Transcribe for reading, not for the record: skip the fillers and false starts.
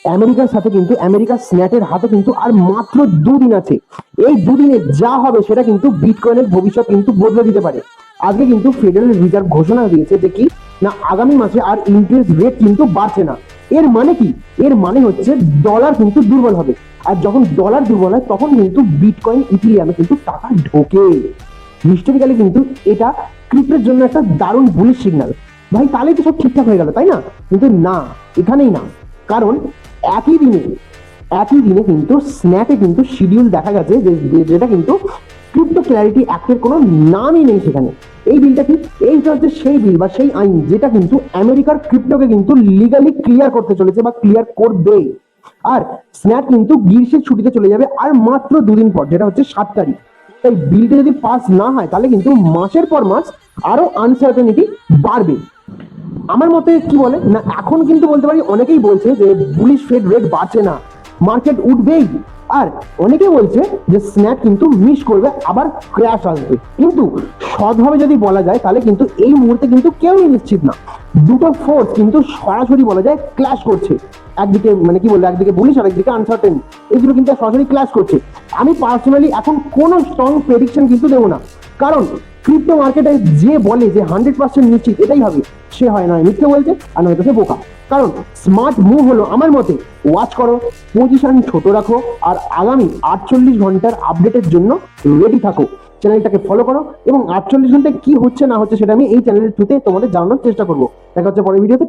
আমেরিকার সাথে কিন্তু আমেরিকার স্ন্যাটের হাতে কিন্তু আর মাত্র দুদিন আছে। এই দুদিনে যা হবে সেটা কিন্তু বিটকয়েনের ভবিষ্যৎ কিন্তু বদলে দিতে পারে। আজকে কিন্তু ফেডারেল রিজার্ভ ঘোষণা দিয়েছে যে কি না, আগামী মাসে আর ইন্টারেস্ট রেট কিন্তু বাড়ছে না। এর মানে কি? এর মানে হচ্ছে ডলার কিন্তু দুর্বল হবে, আর যখন ডলার দুর্বল হয় তখন কিন্তু বিটকয়েন ইথিরিয়ামে কিন্তু টাকা ঢোকে। হিস্টোরিক্যালি কিন্তু এটা ক্রিপ্টোর জন্য একটা দারুণ বুলিশ সিগন্যাল। ভাই তাহলে তো সব ঠিকঠাক হয়ে গেল, তাই না? কিন্তু না, এখানেই না। কারণ একই দিনে কিন্তু স্ন্যাপে কিন্তু শিডিউল দেখা গেছে যেটা কিন্তু ক্রিপ্টো ক্ল্যারিটি অ্যাক্টের কোনো নামই নেই সেখানে। এই বিলটা কি? এইটা হচ্ছে সেই বিল বা সেই আইন যেটা কিন্তু আমেরিকার ক্রিপ্টোকে কিন্তু লিগালি ক্লিয়ার করতে চলেছে বা ক্লিয়ার করবে। আর স্ন্যাপ কিন্তু গ্রীষ্মের ছুটিতে চলে যাবে আর মাত্র দুদিন পর, যেটা হচ্ছে 7 তারিখ। তাই বিলটা যদি পাস না হয় তাহলে কিন্তু মাসের পর মাস আরো আনসার্টেনিটি বাড়বে। আমার মতে কি বলে না, এখন কিন্তু বলতে পারি অনেকেই বলছে যে বুলিশ ফেড রেট বাড়ছে না, মার্কেট উঠবেই। আর অনেকে বলছে যে স্ন্যাপ কিন্তু মিস করবে, আবার ক্র্যাশ আসবে। কিন্তু সৎভাবে যদি বলা যায় তাহলে কিন্তু এই মুহূর্তে কিন্তু কেউই নিশ্চিত না। দুটো ফোর্স কিন্তু সরাসরি বলা যায় ক্ল্যাশ করছে। একদিকে মানে কি বলবো, একদিকে বুলিশ আর একদিকে আনসার্টেন, এই দুটো কিন্তু সরাসরি ক্ল্যাশ করছে। আমি পার্সোনালি এখন কোনো স্ট্রং প্রেডিকশন কিন্তু দেবো না, কারণ ক্রিপ্টো মার্কেটে যে বলে যে 100% নিশ্চিত এটাই হবে, সে হয় নয় মিথ্যে বলছে আর নয়তো সে বোকা। কারণ স্মার্ট মুভ হলো আমার মতে ওয়াচ করো, পজিশন ছোট রাখো, আর আগামী 48 ঘন্টার আপডেটের জন্য রেডি থাকো। চ্যানেলটাকে ফলো করো এবং 48 ঘন্টায় কি হচ্ছে না হচ্ছে সেটা আমি এই চ্যানেলের থ্রুতে তোমাদের জানানোর চেষ্টা করবো। দেখা হচ্ছে পরের ভিডিওতে।